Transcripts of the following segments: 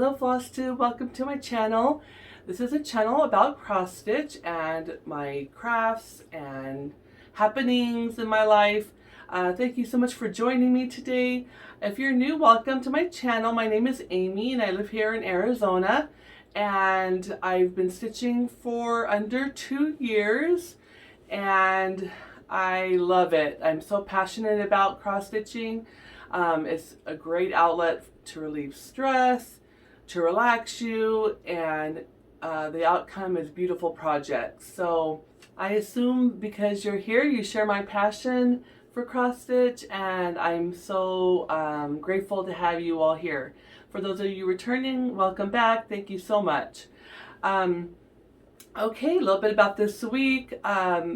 Hello FlossTube, welcome to my channel. This is a channel about cross stitch and my crafts and happenings in my life. Thank you so much for joining me today. If you're new, welcome to my channel. My name is Amy and I live here in Arizona, and I've been stitching for under 2 years and I love it. I'm so passionate about cross stitching. It's a great outlet to relieve stress, to relax you, and the outcome is beautiful projects. So I assume because you're here, you share my passion for cross stitch, and I'm so grateful to have you all here. For those of you returning, welcome back. Thank you so much. Okay, a little bit about this week.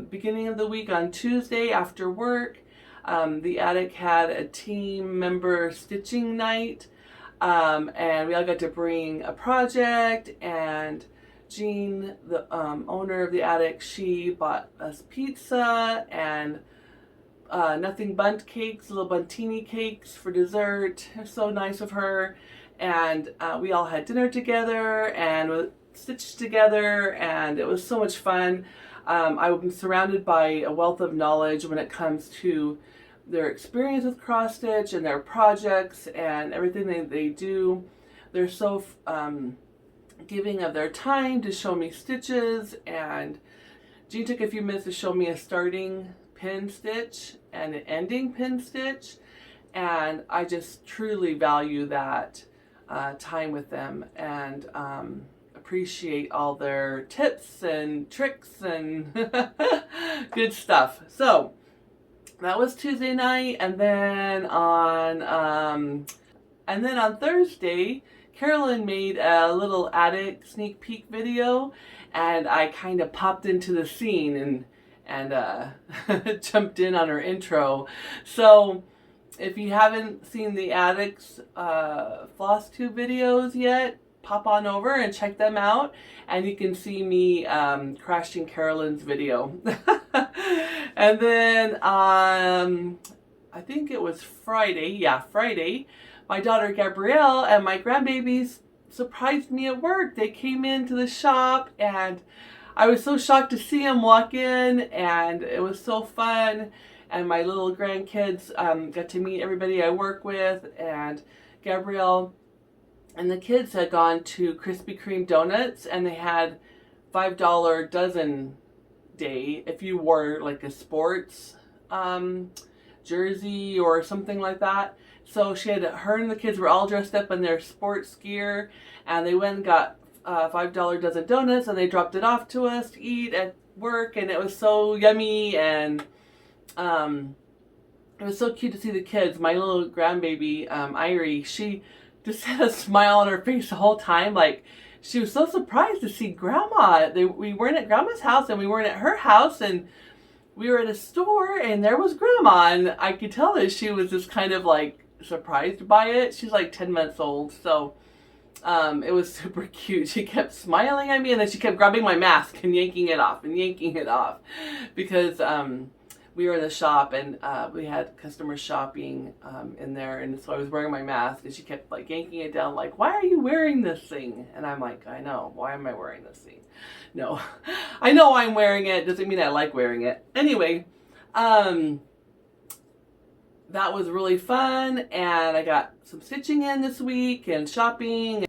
Beginning of the week on Tuesday after work, the attic had a team member stitching night, and we all got to bring a project, and Jean, the owner of the attic, she bought us pizza and nothing bundt cakes, little buntini cakes for dessert. It was so nice of her. And we all had dinner together and stitched together, and it was so much fun. I'm surrounded by a wealth of knowledge when it comes to their experience with cross stitch and their projects and everything they do. They're so giving of their time to show me stitches, and Jean took a few minutes to show me a starting pin stitch and an ending pin stitch, and I just truly value that time with them, and appreciate all their tips and tricks and good stuff. So that was Tuesday night, and then on Thursday, Carolyn made a little attic sneak peek video, and I kind of popped into the scene and jumped in on her intro. So if you haven't seen the attic's FlossTube videos yet, pop on over and check them out, and you can see me crashing Carolyn's video. And then I think it was Friday, yeah, Friday, my daughter Gabrielle and my grandbabies surprised me at work. They came into the shop, and I was so shocked to see them walk in, and it was so fun. And my little grandkids got to meet everybody I work with, and Gabrielle and the kids had gone to Krispy Kreme donuts, and they had $5 dozen day if you wore like a sports jersey or something like that. So her and the kids were all dressed up in their sports gear, and they went and got $5 dozen donuts, and they dropped it off to us to eat at work, and it was so yummy, and it was so cute to see the kids. My little grandbaby Irie, she just had a smile on her face the whole time, like she was so surprised to see Grandma. We weren't at Grandma's house, and we weren't at her house, and we were at a store, and there was Grandma, and I could tell that she was just kind of like surprised by it. She's like 10 months old, so it was super cute. She kept smiling at me, and then she kept grabbing my mask and yanking it off because we were in the shop, and we had customers shopping in there, and so I was wearing my mask, and she kept like yanking it down, like, why are you wearing this thing? And I'm like, I know, why am I wearing this thing? No, I know I'm wearing it, doesn't mean I like wearing it. Anyway, that was really fun, and I got some stitching in this week and shopping.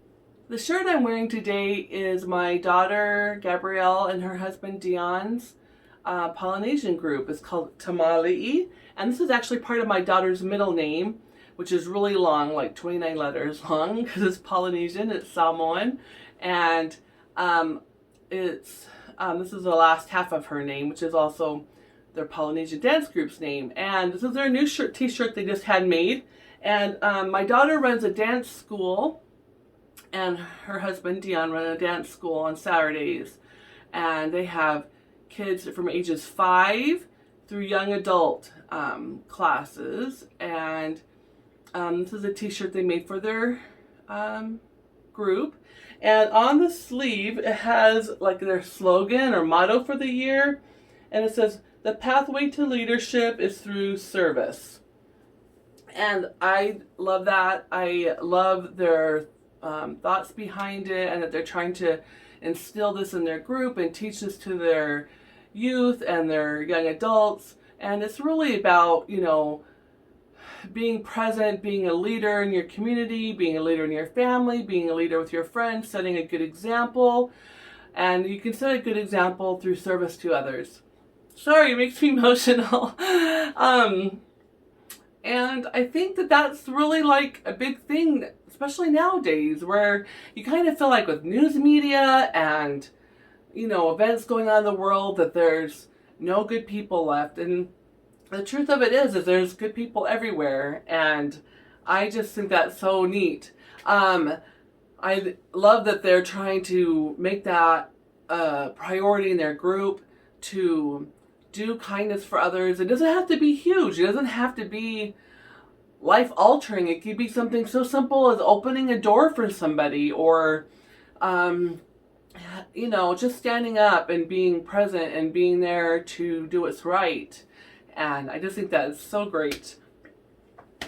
The shirt I'm wearing today is my daughter Gabrielle and her husband Dion's Polynesian group. It's called Tamali'i, and this is actually part of my daughter's middle name, which is really long, like 29 letters long, because it's Polynesian, it's Samoan, and this is the last half of her name, which is also their Polynesian dance group's name. And this is their new t-shirt they just had made. And my daughter runs a dance school, and her husband Dion runs a dance school on Saturdays, and they have kids from ages 5 through young adult classes. And this is a t-shirt they made for their group, and on the sleeve it has like their slogan or motto for the year, and it says, "The pathway to leadership is through service." And I love that. I love their thoughts behind it, and that they're trying to instill this in their group and teach this to their youth and their young adults. And it's really about, you know, being present, being a leader in your community, being a leader in your family, being a leader with your friends, setting a good example. And you can set a good example through service to others. Sorry, it makes me emotional. And I think that that's really like a big thing, especially nowadays, where you kind of feel like with news media and, you know, events going on in the world, that there's no good people left. And the truth of it is there's good people everywhere. And I just think that's so neat. I love that they're trying to make that a priority in their group to do kindness for others. It doesn't have to be huge. It doesn't have to be life altering. It could be something so simple as opening a door for somebody, or you know, just standing up and being present and being there to do what's right. And I just think that is so great.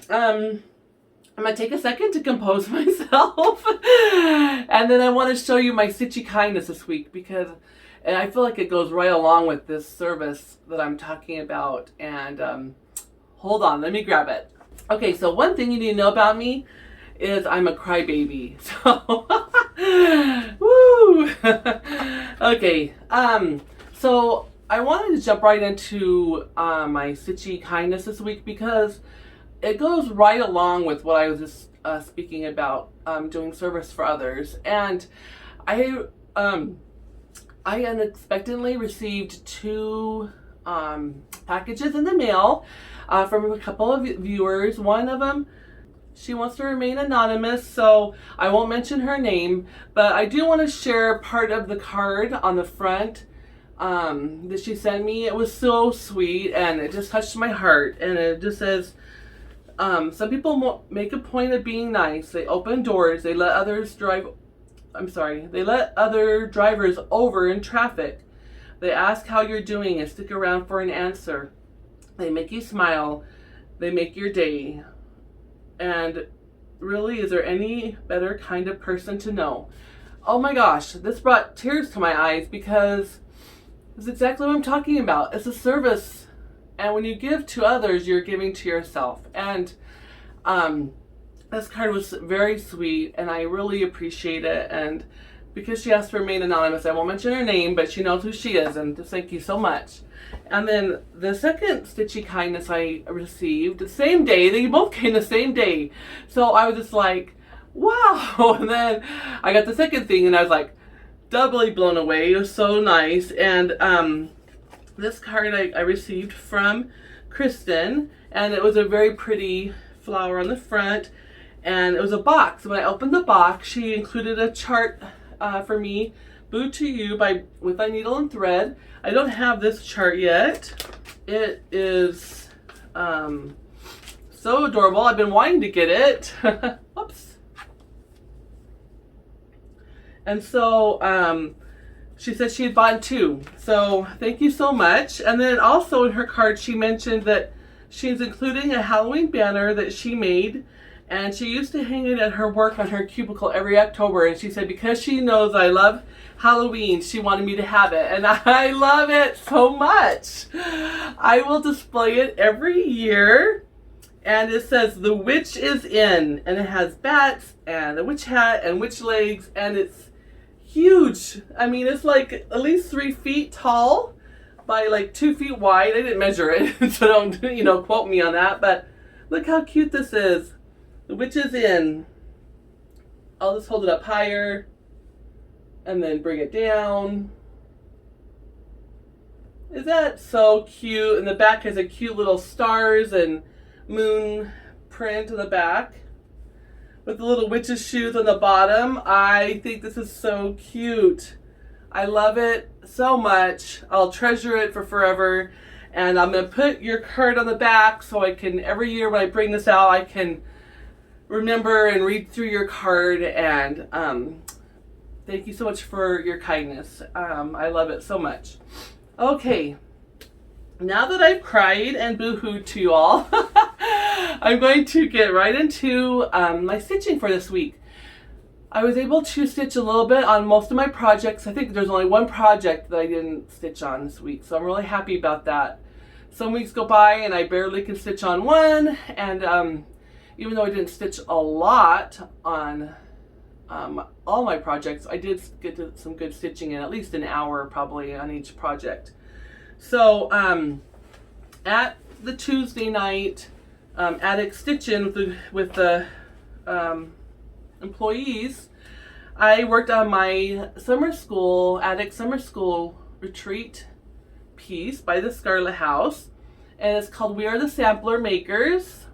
I'm going to take a second to compose myself. And then I want to show you my stitchy kindness this week, because I feel like it goes right along with this service that I'm talking about. And hold on, let me grab it. Okay, so one thing you need to know about me is I'm a crybaby. So, woo! Okay, so I wanted to jump right into my stitchy kindness this week, because it goes right along with what I was just speaking about, doing service for others. And I unexpectedly received 2 packages in the mail from a couple of viewers. One of them, she wants to remain anonymous, so I won't mention her name, but I do want to share part of the card on the front that she sent me. It was so sweet, and it just touched my heart. And it just says, some people make a point of being nice. They open doors. They let They let other drivers over in traffic. They ask how you're doing and stick around for an answer. They make you smile. They make your day. And really, is there any better kind of person to know? Oh my gosh, this brought tears to my eyes, because it's exactly what I'm talking about. It's a service. And when you give to others, you're giving to yourself. And this card was very sweet, and I really appreciate it. And because she asked to remain anonymous, I won't mention her name, but she knows who she is, and just thank you so much. And then the second stitchy kindness I received the same day. They both came the same day. So I was just like, wow. And then I got the second thing, and I was like doubly blown away. It was so nice. And this card I received from Kristen, and it was a very pretty flower on the front, and it was a box. When I opened the box, she included a chart for me, Boo to You with my needle and thread. I don't have this chart yet. It is so adorable. I've been wanting to get it. Whoops. And so she said she had bought 2. So thank you so much. And then also in her card, she mentioned that she's including a Halloween banner that she made, and she used to hang it at her work on her cubicle every October. And she said because she knows I love Halloween, she wanted me to have it. And I love it so much. I will display it every year. And it says The Witch is In, and it has bats and a witch hat and witch legs, and it's huge. I mean, it's like at least 3 feet tall by like 2 feet wide. I didn't measure it, so don't, quote me on that. But look how cute this is. The Witch is In. I'll just hold it up higher and then bring it down. Is that so cute? And the back has a cute little stars and moon print on the back with the little witch's shoes on the bottom. I think this is so cute. I love it so much. I'll treasure it for forever. And I'm going to put your card on the back so I can, every year when I bring this out, I can remember and read through your card. And thank you so much for your kindness. I love it so much. Okay, now that I've cried and boo-hooed to you all, I'm going to get right into my stitching for this week. I was able to stitch a little bit on most of my projects. I think there's only one project that I didn't stitch on this week, so I'm really happy about that. Some weeks go by and I barely can stitch on one, and even though I didn't stitch a lot on all my projects, I did get some good stitching in, at least an hour probably on each project. So at the Tuesday night attic stitch-in with the employees, I worked on my attic summer school retreat piece by the Scarlet House, and it's called We Are the Sampler Makers.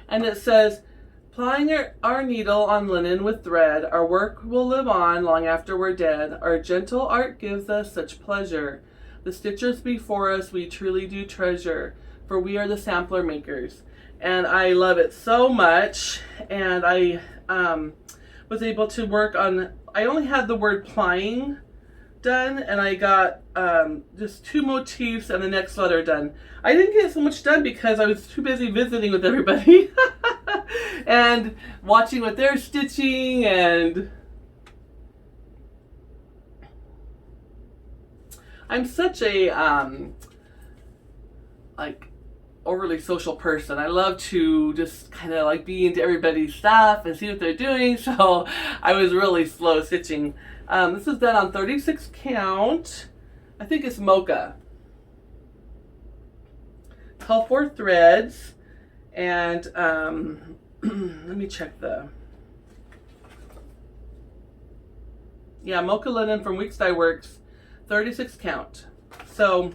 And it says, plying our needle on linen with thread, our work will live on long after we're dead. Our gentle art gives us such pleasure. The stitchers before us we truly do treasure, for we are the sampler makers. And I love it so much. And I was able to work on, I only had the word plying done, and I got just 2 motifs and the next letter done. I didn't get so much done because I was too busy visiting with everybody and watching what they're stitching, and I'm such a like overly social person. I love to just kind of like be into everybody's stuff and see what they're doing, so I was really slow stitching. This is done on 36 count. I think it's Mocha. It's all 4 threads, and let me check Mocha London from Weeks Dye Works, 36 count. So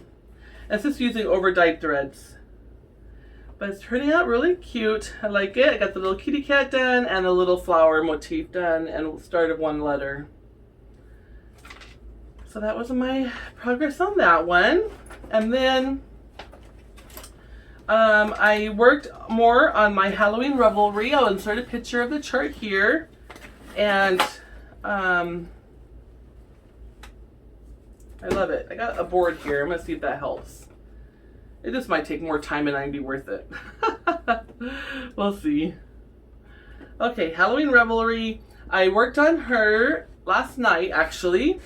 it's just using over dyed threads, but it's turning out really cute. I like it. I got the little kitty cat done and the little flower motif done, and started 1 letter. So that was my progress on that one. And then I worked more on my Halloween Revelry. I'll insert a picture of the chart here. And I love it. I got a board here. I'm going to see if that helps. It just might take more time and I'd be worth it. We'll see. Okay, Halloween Revelry. I worked on her last night, actually.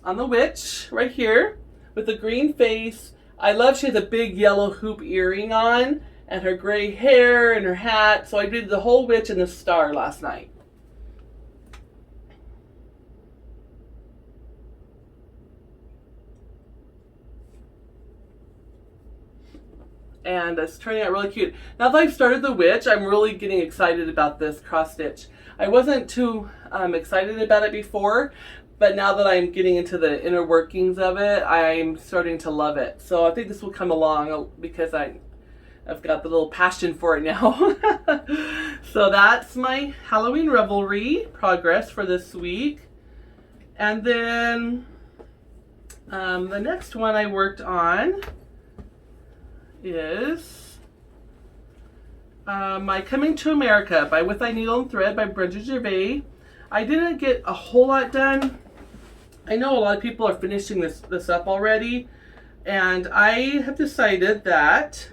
On the witch right here with the green face. I love she has a big yellow hoop earring on and her gray hair and her hat. So I did the whole witch and the star last night. And it's turning out really cute. Now that I've started the witch, I'm really getting excited about this cross stitch. I wasn't too excited about it before, but now that I'm getting into the inner workings of it, I'm starting to love it. So I think this will come along because I've got the little passion for it now. So that's my Halloween Revelry progress for this week. And then the next one I worked on is my Coming to America by With Thy Needle and Thread by Brenda Gervais. I didn't get a whole lot done. I know a lot of people are finishing this up already, and I have decided that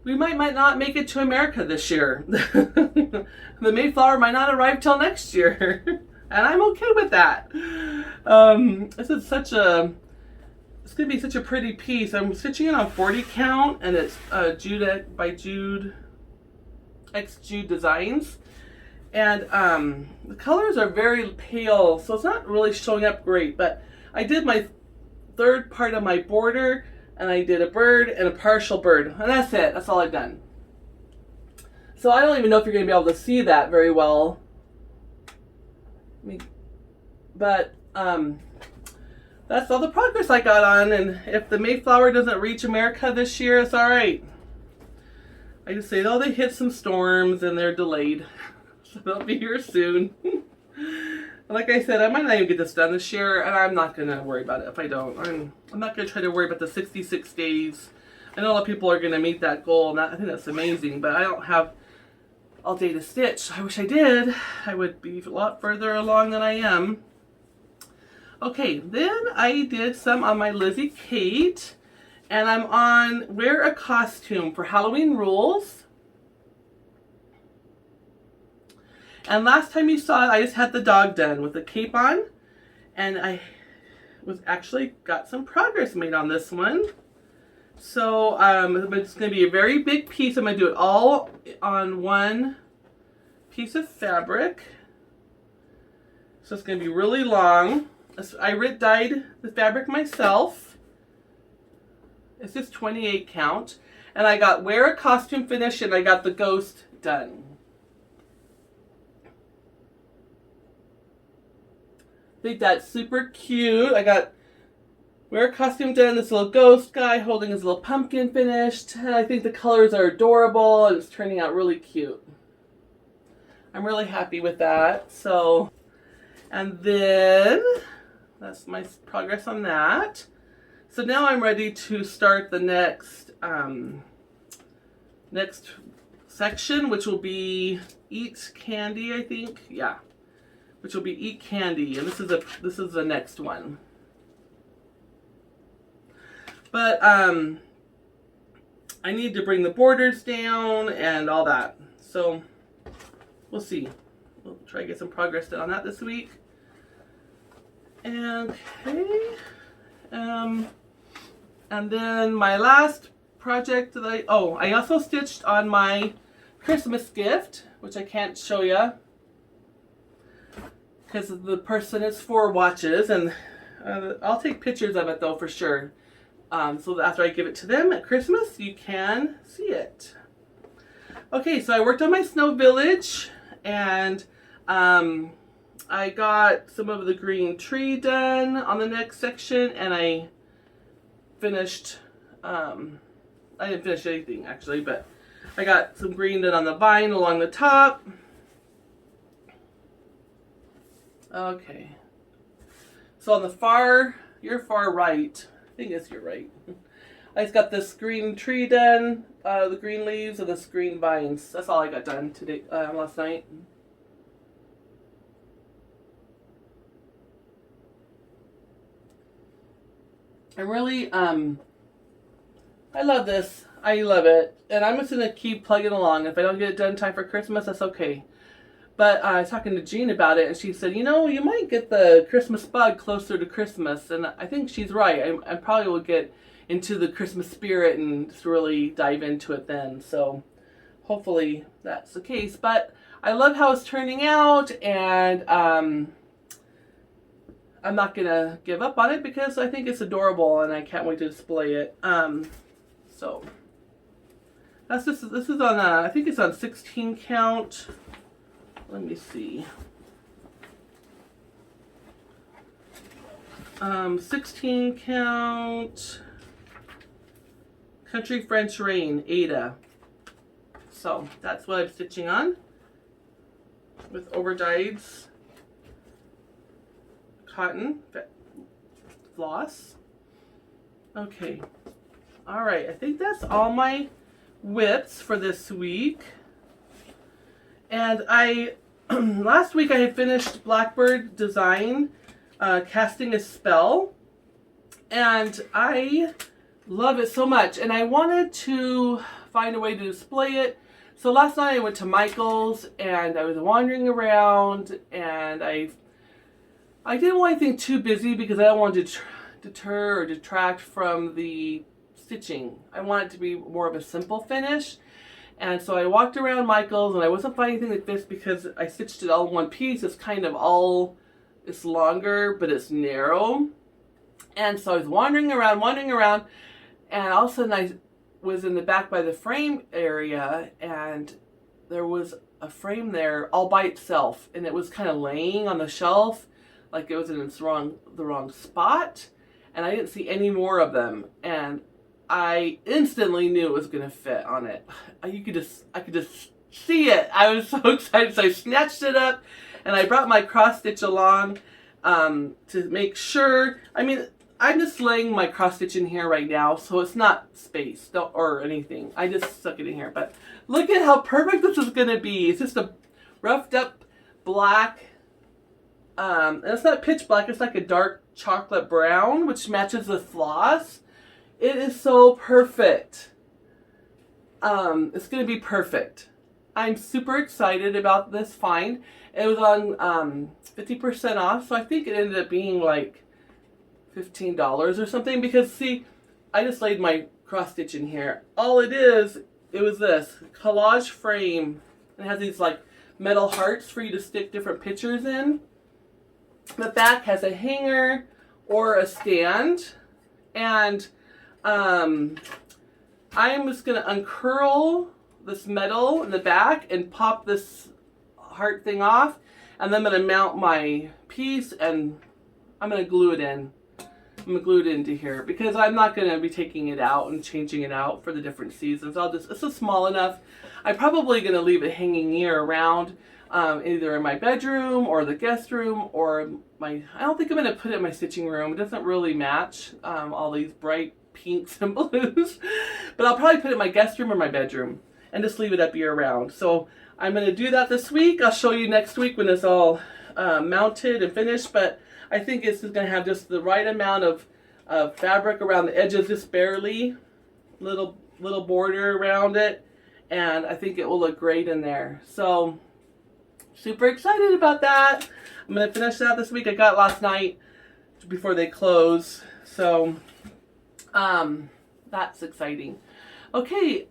we might not make it to America this year. The Mayflower might not arrive till next year, and I'm okay with that. This is it's going to be such a pretty piece. I'm stitching it on 40 count, and it's Jude by Jude X Jude Designs. And the colors are very pale, so it's not really showing up great. But I did my 3rd part of my border, and I did a bird and a partial bird. And that's it. That's all I've done. So I don't even know if you're going to be able to see that very well. But that's all the progress I got on. And if the Mayflower doesn't reach America this year, it's all right. I just say, oh, they hit some storms and they're delayed. So they'll be here soon. Like I said, I might not even get this done this year, and I'm not going to worry about it if I don't. I'm not going to try to worry about the 66 days. I know a lot of people are going to meet that goal, and I think that's amazing, but I don't have all day to stitch. I wish I did. I would be a lot further along than I am. Okay, then I did some on my Lizzie Kate, and I'm on Wear a Costume for Halloween Rules. And last time you saw it, I just had the dog done with the cape on. And I was actually got some progress made on this one. So it's going to be a very big piece. I'm going to do it all on one piece of fabric. So it's going to be really long. I dyed the fabric myself. It's just 28 count. And I got Wear a Costume Finish and I got the ghost done. I think that's super cute. I got Wear a Costume done, this little ghost guy holding his little pumpkin finished. And I think the colors are adorable and it's turning out really cute. I'm really happy with that. So, and then that's my progress on that. So now I'm ready to start the next next section, which will be Eat Candy, I think. Yeah. Which will be Eat Candy, and this is the next one. But I need to bring the borders down and all that. So we'll see. We'll try to get some progress done on that this week. Okay. And then my last project that I also stitched on my Christmas gift, which I can't show you because the person is 4 watches, and I'll take pictures of it though for sure. So after I give it to them at Christmas, you can see it. Okay, so I worked on my snow village, and I got some of the green tree done on the next section, and I finished, I didn't finish anything actually, but I got some green done on the vine along the top. Okay. So on the your far right, I think it's your right, I just got this green tree done, the green leaves and this green vines. That's all I got done today, last night. I'm really, I love this. I love it. And I'm just going to keep plugging along. If I don't get it done in time for Christmas, that's okay. But I was talking to Jean about it, and she said, you know, you might get the Christmas bug closer to Christmas. And I think she's right. I probably will get into the Christmas spirit and just really dive into it then. So hopefully that's the case. But I love how it's turning out, and I'm not going to give up on it because I think it's adorable and I can't wait to display it. So that's this is on I think it's on 16 count. Let me see. 16 count Country French Rain Ada. So that's what I'm stitching on with overdyed cotton floss. Okay. All right. I think that's all my whips for this week. And last week I had finished Blackbird Design, Casting a Spell. And I love it so much. And I wanted to find a way to display it. So last night I went to Michael's and I was wandering around, and I didn't want anything too busy because I don't want to deter or detract from the stitching. I want it to be more of a simple finish. And so I walked around Michael's and I wasn't finding anything that fits because I stitched it all in one piece. It's kind of it's longer, but it's narrow. And so I was wandering around, and all of a sudden I was in the back by the frame area, and there was a frame there all by itself, and it was kind of laying on the shelf like it was in the wrong spot, and I didn't see any more of them, and I instantly knew it was going to fit on it. I could just see it. I was so excited, so I snatched it up, and I brought my cross stitch along to make sure. I mean, I'm just laying my cross stitch in here right now, so it's not spaced or anything. I just stuck it in here, but look at how perfect this is going to be. It's just a roughed up black, and it's not pitch black. It's like a dark chocolate brown, which matches the floss. It is so perfect. It's going to be perfect. I'm super excited about this find. It was on 50% off, so I think it ended up being like $15 or something, because see, I just laid my cross stitch in here. All it is, it was this collage frame. It has these like metal hearts for you to stick different pictures in. The back has a hanger or a stand, and I'm just going to uncurl this metal in the back and pop this heart thing off, and then I'm going to mount my piece and I'm going to glue it in. I'm going to glue it into here because I'm not going to be taking it out and changing it out for the different seasons. It's just small enough. I'm probably going to leave it hanging year round, either in my bedroom or the guest room or I don't think I'm going to put it in my stitching room. It doesn't really match all these bright pinks and blues, but I'll probably put it in my guest room or my bedroom and just leave it up year round. So I'm going to do that this week. I'll show you next week when it's all mounted and finished, but I think it's going to have just the right amount of fabric around the edges, just barely, little border around it, and I think it will look great in there. So super excited about that. I'm going to finish that this week. I got it last night before they close, so that's exciting. Okay,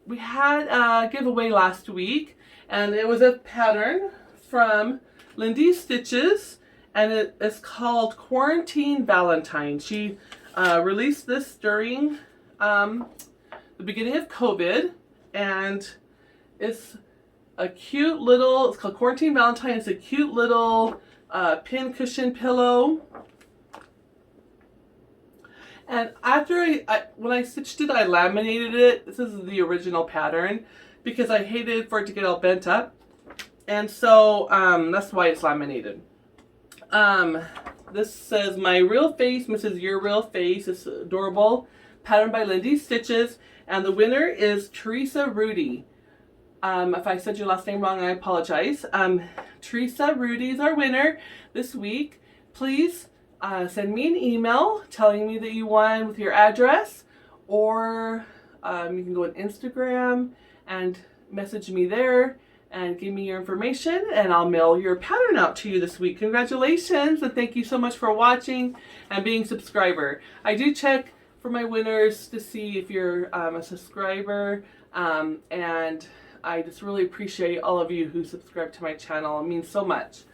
we had a giveaway last week, and it was a pattern from Lindy's Stitches, and it is called Quarantine Valentine. She released this during the beginning of COVID, and it's a cute little, it's called Quarantine Valentine. It's a cute little pin cushion pillow. And after when I stitched it, I laminated it. This is the original pattern because I hated for it to get all bent up. And so that's why it's laminated. This says, "My real face misses your real face." It's adorable. Pattern by Lindy Stitches. And the winner is Teresa Rudy. If I said your last name wrong, I apologize. Teresa Rudy is our winner this week. Please send me an email telling me that you won with your address, or you can go on Instagram and message me there and give me your information, and I'll mail your pattern out to you this week. Congratulations, and thank you so much for watching and being a subscriber. I do check for my winners to see if you're a subscriber, and I just really appreciate all of you who subscribe to my channel. It means so much.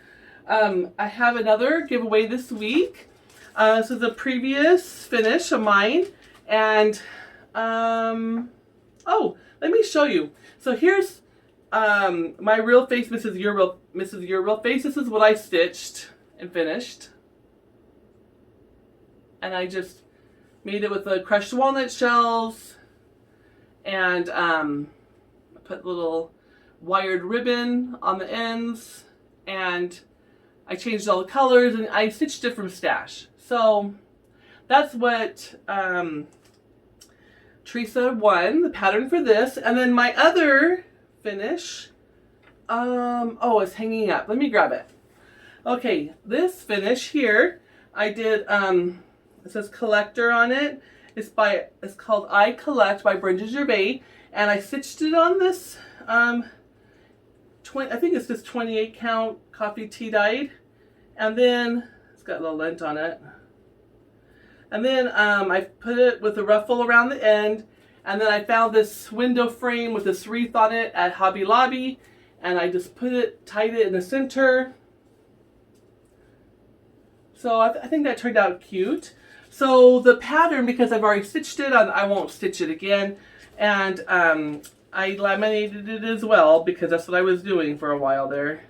I have another giveaway this week. This is a previous finish of mine, and oh, let me show you. So here's my real face misses your real face. This is what I stitched and finished, and I just made it with the crushed walnut shells, and put little wired ribbon on the ends, and I changed all the colors, and I stitched it from stash. So that's what Teresa won, the pattern for this. And then my other finish, oh, it's hanging up. Let me grab it. Okay, this finish here, I did, it says collector on it. It's called I Collect by Brenda Gervais, and I stitched it on this, I think it's this 28 count coffee tea dyed, and then it's got a little lint on it. And then I put it with a ruffle around the end, and then I found this window frame with this wreath on it at Hobby Lobby, and I just tied it in the center. So I think that turned out cute. So the pattern, because I've already stitched it, I won't stitch it again, and I laminated it as well because that's what I was doing for a while there.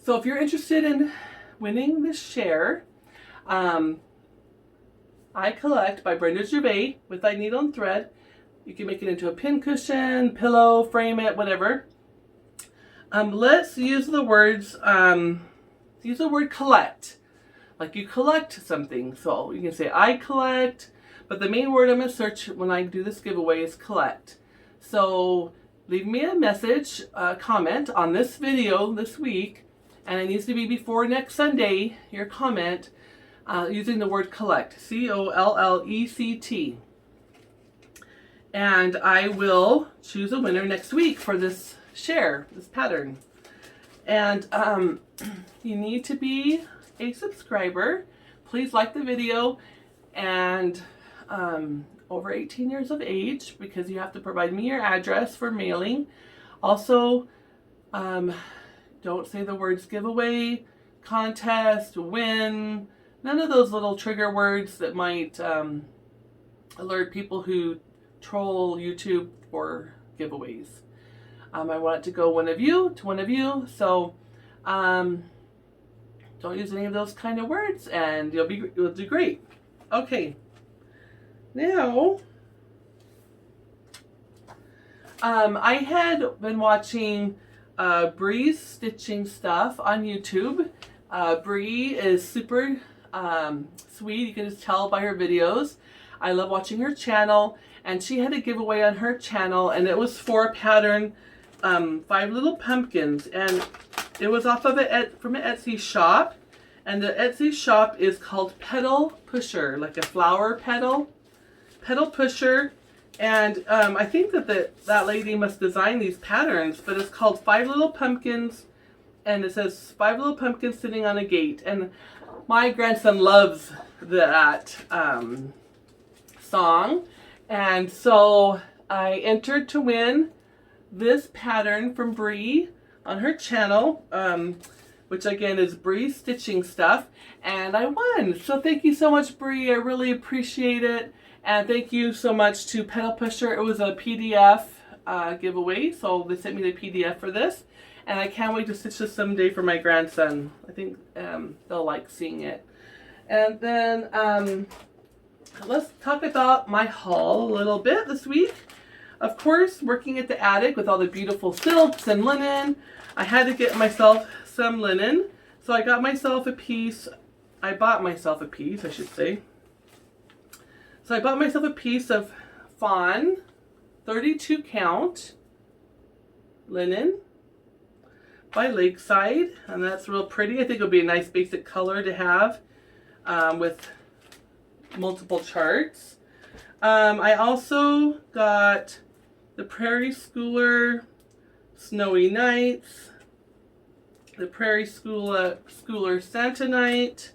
So if you're interested in winning this share, I Collect by Brenda Gervais with thy needle and thread. You can make it into a pin cushion, pillow, frame it, whatever. Let's use the words, use the word collect. Like you collect something. So you can say I collect, but the main word I'm going to search when I do this giveaway is collect. So leave me a message, comment on this video this week, and it needs to be before next Sunday, your comment, using the word collect, C-O-L-L-E-C-T. And I will choose a winner next week for this pattern. And you need to be a subscriber. Please like the video, and over 18 years of age, because you have to provide me your address for mailing. Also, don't say the words giveaway, contest, win, none of those little trigger words that might alert people who troll YouTube for giveaways. I want it to go one of you to one of you, so don't use any of those kind of words, and you'll do great. Okay, now I had been watching Bree's stitching stuff on YouTube. Bree is super sweet. You can just tell by her videos. I love watching her channel, and she had a giveaway on her channel, and it was for a pattern, 5 Little Pumpkins, and it was off of from an Etsy shop, and the Etsy shop is called Petal Pusher, like a flower petal pusher. And I think that lady must design these patterns, but it's called 5 Little Pumpkins, and it says 5 little pumpkins sitting on a gate. And my grandson loves that song, and so I entered to win this pattern from Bree on her channel, which again is Bree Stitching Stuff, and I won. So thank you so much, Bree. I really appreciate it. And thank you so much to Petal Pusher. It was a PDF giveaway, so they sent me the PDF for this. And I can't wait to stitch this someday for my grandson. I think they'll like seeing it. And then let's talk about my haul a little bit this week. Of course, working at the attic with all the beautiful silks and linen, I had to get myself some linen. So I got myself a piece. I bought myself a piece, I should say. So I bought myself a piece of fawn 32 count linen by Lakeside, and that's real pretty. I think it'll be a nice basic color to have with multiple charts. I also got the Prairie Schooler Snowy Nights, the Prairie Schooler Santa Night,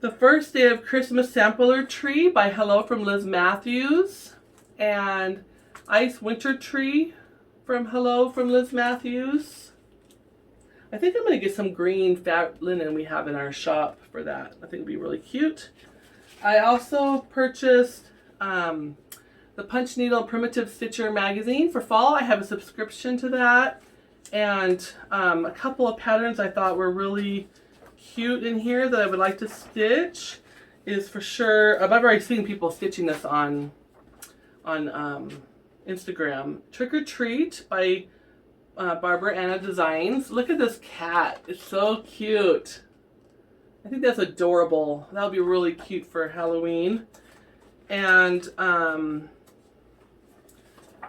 the First Day of Christmas Sampler Tree by Hello from Liz Matthews, and Ice Winter Tree from Hello from Liz Matthews. I think I'm going to get some green fat linen we have in our shop for that. I think it'd be really cute. I also purchased the Punch Needle Primitive Stitcher magazine for fall. I have a subscription to that, and a couple of patterns I thought were really cute in here that I would like to stitch is for sure. I've already seen people stitching this on Instagram. Trick or Treat by Barbara Anna Designs. Look at this cat. It's so cute. I think that's adorable. That'll be really cute for Halloween. And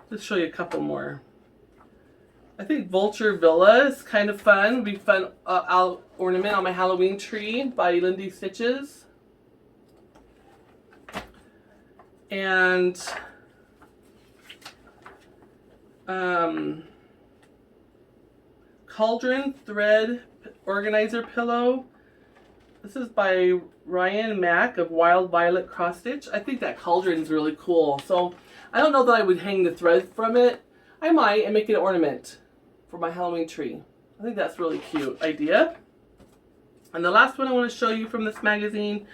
let's show you a couple more. I think Vulture Villa is kind of fun. It'll be fun. I'll ornament on my Halloween tree by Lindy Stitches. And Cauldron Thread Organizer Pillow. This is by Ryan Mack of Wild Violet Cross Stitch. I think that cauldron's really cool. So I don't know that I would hang the thread from it. I might and make it an ornament for my Halloween tree. I think that's a really cute idea. And the last one I want to show you from this magazine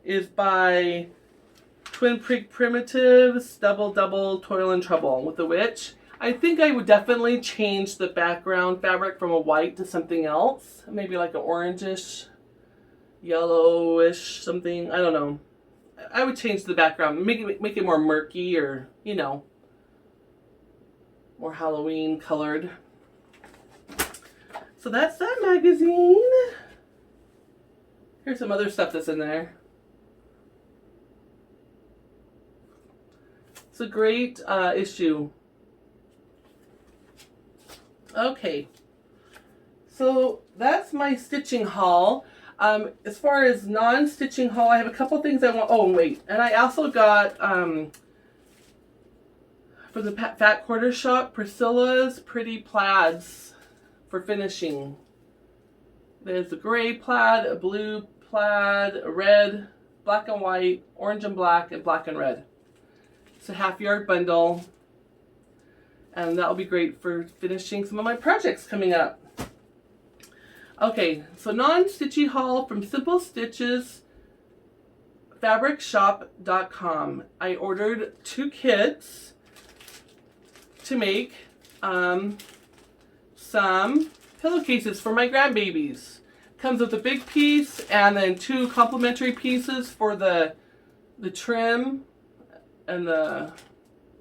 is by Twin Peak Primitives, Double Double Toil and Trouble with the Witch. I think I would definitely change the background fabric from a white to something else. Maybe like an orangish, yellowish something. I don't know. I would change the background. Make it more murky, or, you know, more Halloween colored. So that's that magazine. Here's some other stuff that's in there. It's a great issue. Okay, so that's my stitching haul. As far as non-stitching haul, I have a couple things I want. Oh, wait, and I also got from the Fat Quarter Shop, Priscilla's Pretty Plaids for finishing. There's a gray plaid, a blue plaid, a red, black and white, orange and black and red. It's a half-yard bundle. And that will be great for finishing some of my projects coming up. Okay, so NonStitching Haul from Simple Stitches fabricshop.com. I ordered 2 kits to make some pillowcases for my grandbabies. Comes with a big piece and then 2 complimentary pieces for the trim and the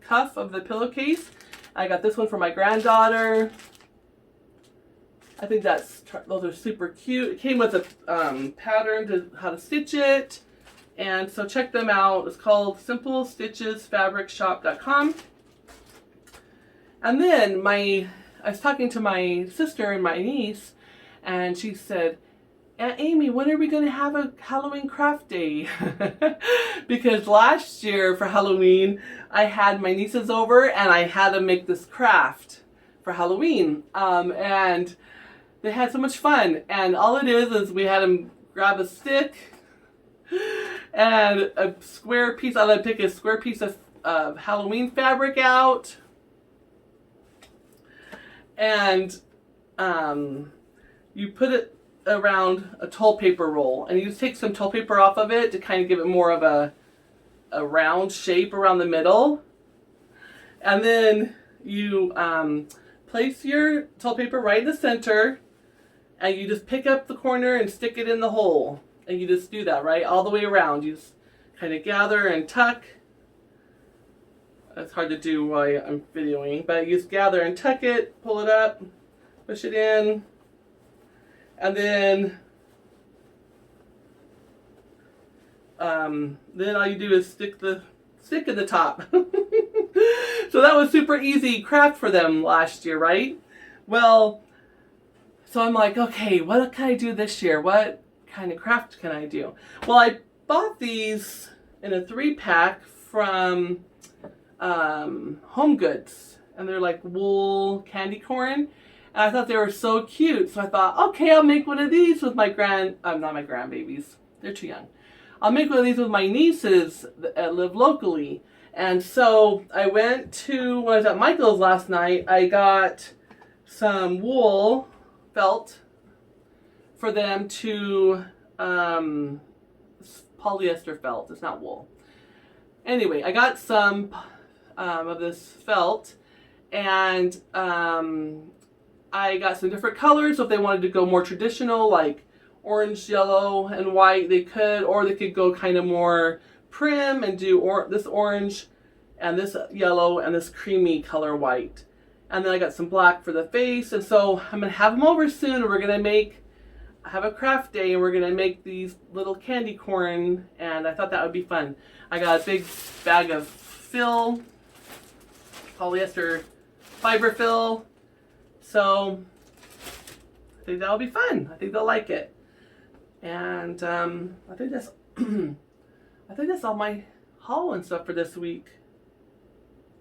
cuff of the pillowcase. I got this one for my granddaughter. I think those are super cute. It came with a pattern to how to stitch it. And so check them out. It's called simplestitchesfabricshop.com. And then I was talking to my sister and my niece, and she said, Aunt Amy, when are we going to have a Halloween craft day? Because last year for Halloween, I had my nieces over and I had them make this craft for Halloween. And they had so much fun. And all it is we had them grab a stick and a square piece. I let them pick a square piece of Halloween fabric out. And you put it around a toilet paper roll, and you just take some toilet paper off of it to kind of give it more of a round shape around the middle. And then you place your toilet paper right in the center, and you just pick up the corner and stick it in the hole. And you just do that right all the way around. You just kind of gather and tuck. That's hard to do while I'm videoing, but you just gather and tuck it, pull it up, push it in, and then all you do is stick in the top. So that was super easy craft for them last year, right? Well, so I'm like, okay, what can I do this year? What kind of craft can I do? Well, I bought these in a 3-pack from Home Goods, and they're like wool candy corn, and I thought they were so cute, so I thought, okay, I'll make one of these with my not my grandbabies, they're too young. I'll make one of these with my nieces that live locally. And so I went to, when I was at Michael's last night, I got some wool felt for them to polyester felt. It's not wool. Anyway, I got some of this felt, and I got some different colors. So if they wanted to go more traditional, like orange, yellow, and white, they could, or they could go kind of more prim and do this orange and this yellow and this creamy color white. And then I got some black for the face. And so I'm gonna have them over soon, and we're gonna have a craft day, and we're gonna make these little candy corn, and I thought that would be fun. I got a big bag of fill, polyester fiber fill, so I think that'll be fun. I think they'll like it. And I think that's all my haul and stuff for this week.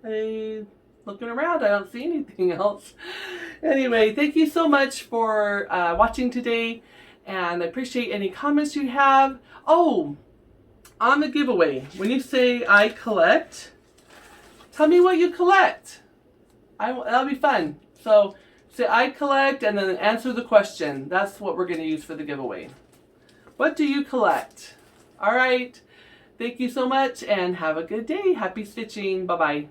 Looking around, I don't see anything else. Anyway, thank you so much for watching today, and I appreciate any comments you have. Oh, on the giveaway, when you say I collect, tell me what you collect. That'll be fun. So say I collect and then answer the question. That's what we're going to use for the giveaway. What do you collect? All right. Thank you so much, and have a good day. Happy stitching. Bye-bye.